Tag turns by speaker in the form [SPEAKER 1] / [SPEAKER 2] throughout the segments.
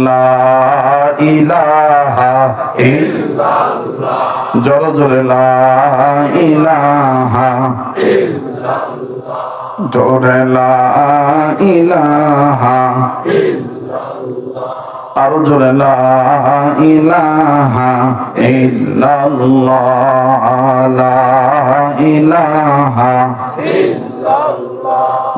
[SPEAKER 1] লা ইলাহা ইল্লাল্লাহ জোরে জোরে লা ইলাহা ইল্লাল্লাহ জোরে লা ইলাহা ইল্লাল্লাহ আরো জোরে লা ইলাহা ইল্লাল্লাহ লা ইলাহা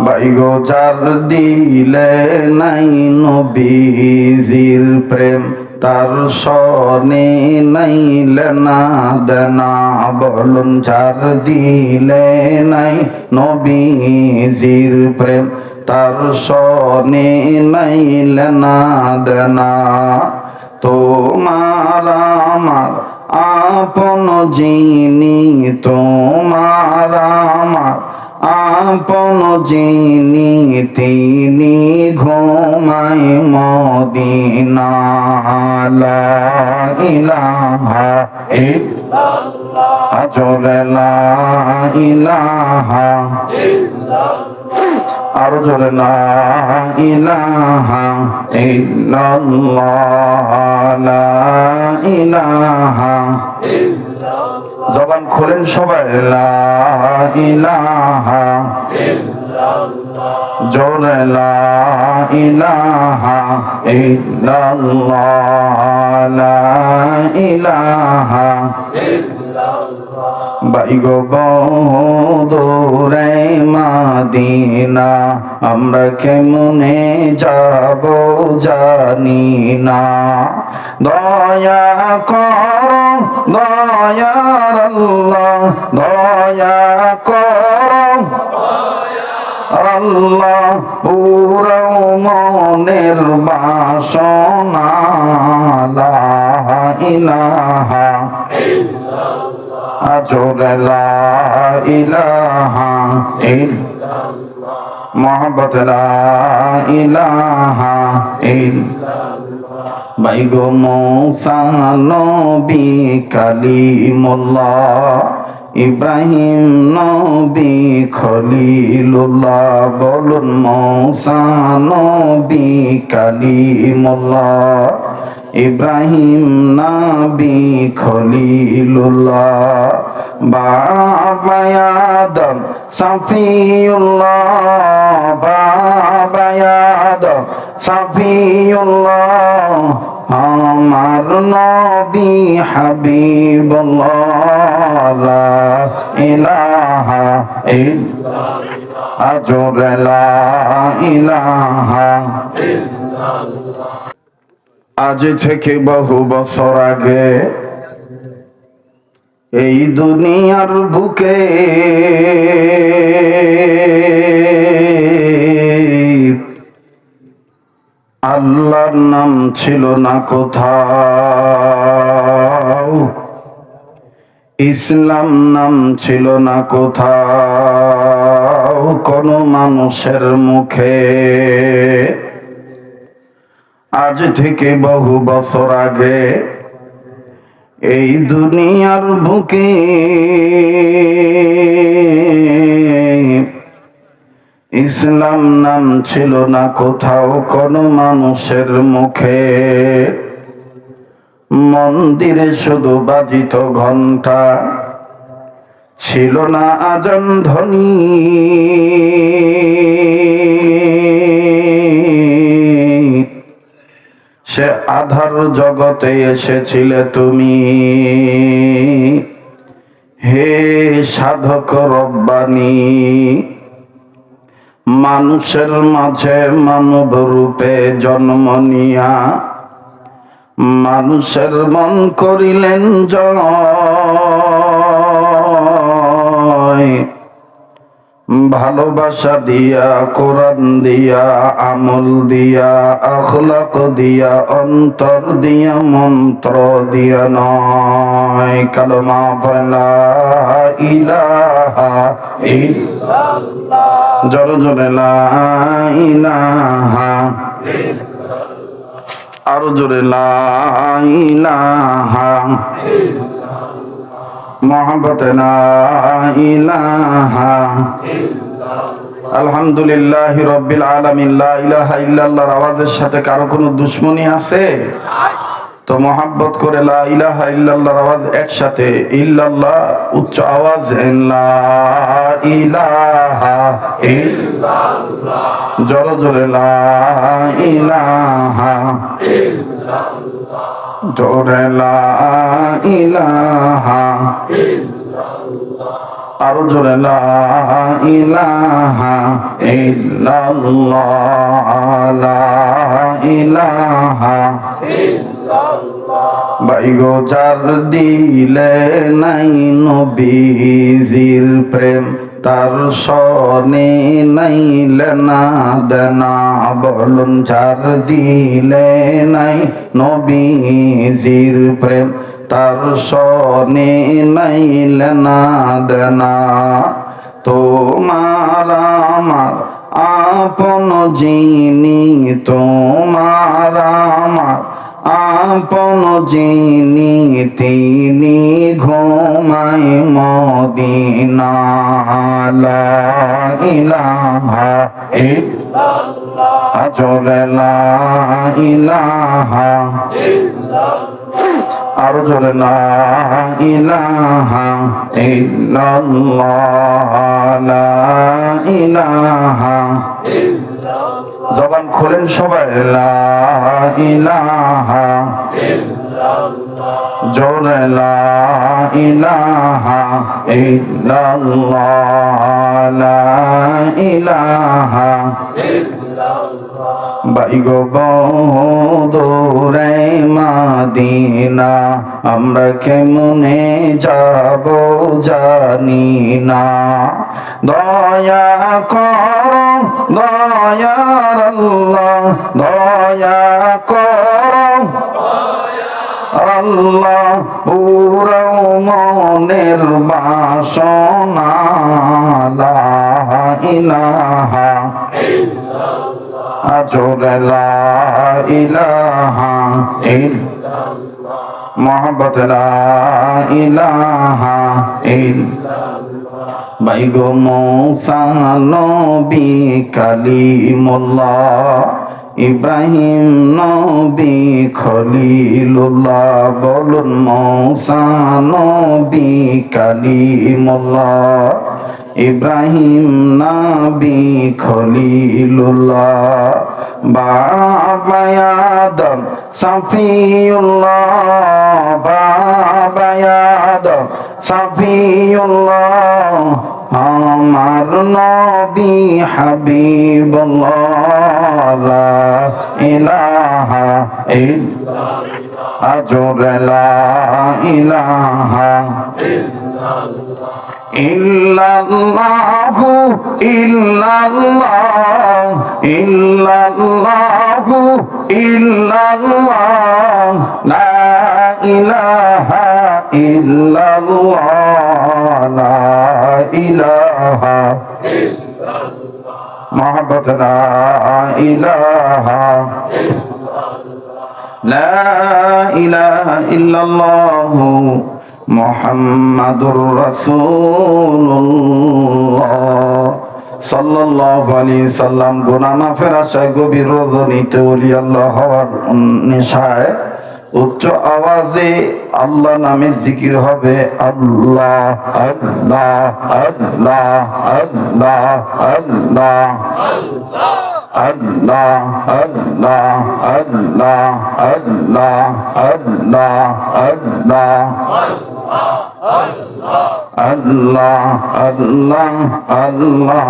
[SPEAKER 1] বাইগো যার দিলে নাই নবীজির প্রেম তার সনে নাই লেনা দেনা বলুন যার দিলে নাই নবীজির প্রেম তার সনে নাই লেনা দেনা তোমার আমার আপন যিনি তোমার আমার আপন যিনি তিনি ঘুমায় মদিনা লা ইলাহা ইল্লাল্লাহ জোরে লা ইলাহা ইল্লাল্লাহ আরো জোরে লা ইলাহা ইল্লাল্লাহ লা ইলাহা জবান খোলেন সবাই লা ইলাহা ইল্লাল্লাহ জোরে লা ইলাহা ইল্লাল্লাহ লা ইলাহা ইল্লাল্লাহ বাইগো দূরে মদিনা আমরা কেমনে যাব জানি না দয়া করো দয়ার আল্লাহ দয়া করো আল্লাহ পুরো মনের বাসনা লা ইলাহা ইল্লাল্লাহ জোরে লা ইলাহা ইল্লাল্লাহ মোহাম্মত লা ইলাহা ইল্লাল্লাহ বাইগো মূসা নবী কালিমুল্লাহ ইব্রাহিম নবী খলিলুল্লাহ বলুন মূসা নবী কালিমুল্লাহ ইব্রাহিম নবী খলিলুল্লাহ বাবা আদম সফিউল্লাহ বাবা আদম সফিউল্লাহ আমার নবী হাবিবুল্লাহ লা ইলাহা ইল্লাল্লাহ জোরে লা ইলাহা ইল্লাল্লাহ আজ থেকে বহু বছর আগে এই দুনিয়ার বুকে আল্লাহর নাম ছিল না কোথাও ইসলাম নাম ছিল না কোথাও কোনো মানুষের মুখে আজ থেকে বহু বছর আগে এই দুনিয়ার বুকে ইসলাম নাম ছিল না কোথাও কোনো মানুষের মুখে মন্দিরে শুধু বাজিত ঘন্টা ছিল না আজান ধ্বনি সে আধার জগতে এসেছিলে তুমি হে সাধক রব্বানী মানুষের মাঝে মানব রূপে জন্ম নিয়া মানুষের মন করিলেন জয় ভালোবাসা দিয়া কোরআন দিয়া আমল দিয়া আখলাক দিয়া অন্তর দিয়া মন্ত্র দিয়া নয় কালেমা লা ইলাহা ইল্লাল্লাহ জোরে জোরে লা ইলাহা ইল্লাল্লাহ আরো জোরে লা ইলাহা মোহাম্মত লা ইলাহা ইল্লাল্লাহ আলহামদুলিল্লাহি রাব্বিল আলামিন। লা ইলাহা ইল্লাল্লাহর আওয়াজের সাথে কারো কোনো দুশমনী আছে? তো মহাব্বত করে লা ইলাহা ইল্লাল্লাহর আওয়াজ একসাথে, ইল্লাল্লাহ উচ্চ আওয়াজ, লা ইলাহা ইল্লাল্লাহ, জোরে জোরে লা ইলাহা ইল্লাল্লাহ, জোরে লা ইলাহা ইল্লাল্লাহ, আরো জোরে লা ইলাহা ইল্লাল্লাহ, লা ইলাহা বাইগো যার দিলে নাই নবীজির প্রেম, তার সনে নাইলে না দেনা। বলুন যার দিলে নাই নবীজির প্রেম, তার সনে নাইলে না দেনা। তোমার আমার আপন যিনি, তোমার আমার আপন যিনি, তিনি ঘুমায় মদিনা। লা ইলাহা ইল্লাল্লাহ, জোরে লা ইলাহা ইল্লাল্লাহ, আরো জোরে লা ইলাহা ইল্লাল্লাহ, লা ইলাহা ইল্লাল্লাহ। জবান খোলেন সবাই, লা ইলাহা ইল্লাল্লাহ, জোরে লা ইলাহা ইল্লাল্লাহ, লা ইলাহা ইল্লাল্লাহ। বাইগো বদরে মাদিনা, আমরা কেমনে যাব জানি না। দয়া করো দয়ার আল্লাহ, দয়া করো আল্লাহ, পুরো মনের বাসনা। লা ইলাহা ইল্লাল্লাহ, জোরে লা ইলাহা ইল্লাল্লাহ, মুহাব্বত লা ইলাহা ইল্লাল্লাহ। বাইগো মূসা নবী কালিমুল্লাহ, ইব্রাহিম নবী খলিলুল্লাহ। বলুন মূসা নবী কালিমুল্লাহ, ইব্রাহিম নবী খলিলুল্লাহ। বাবা আদম সফিউল্লাহ, বাবা আদম সফিউল্লাহ, আমার নবী হাবিবুল্লাহ। লা ইলাহা ইল্লাল্লাহ, জোরে লা ইলাহা ইল্লাল্লাহ, ইল্লাল্লাহু ইল্লাল্লাহ, ইল্লাল্লাহু ইল্লাল্লাহ, লা ইলাহা ইল্লাল্লাহ, লা ইলাহা ইল্লাল্লাহ, মুহাব্বত লা ইলাহা ইল্লাল্লাহ, লা ইলাহা ইল্লাল্লাহ মুহাম্মাদুর রাসূলুল্লাহ সাল্লাল্লাহু আলাইহি সাল্লাম। গুনাহ মাফের আশায় গভীর রজনীতে ওলি আল্লাহ হওয়ার নেশায় উচ্চ আওয়াজে আল্লাহ নামের জিকির হবে। আল্লাহ আল্লাহ আল্লাহ আল্লাহ আল্লাহ আল্লাহ আল্লাহ আল্লাহ আল্লাহ আল্লাহ আল্লাহ আল্লাহ আল্লাহ আল্লাহ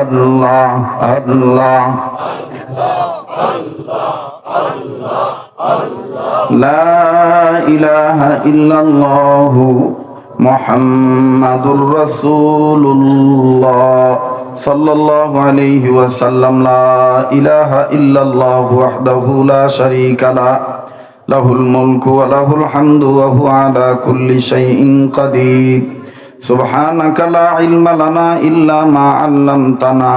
[SPEAKER 1] আল্লাহ আল্লাহ লা ইলাহা ইল্লাল্লাহু মুহাম্মাদুর রাসূলুল্লাহ সাল্লাল্লাহু আলাইহি ওয়াসাল্লাম। লা ইলাহা ইল্লাল্লাহু ওয়াহদাহু লা শারীকা লাহু, লাহুল মুলকু ওয়া লাহুল হামদু ওয়া হুয়া আলা কুল্লি শাইইন কাদির। সুবহানাকা লা ইলমা লানা ইল্লা মা 'আল্লামতানা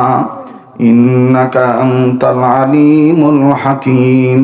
[SPEAKER 1] ইন্নাকা আনতাল আলিমুল হাকীম।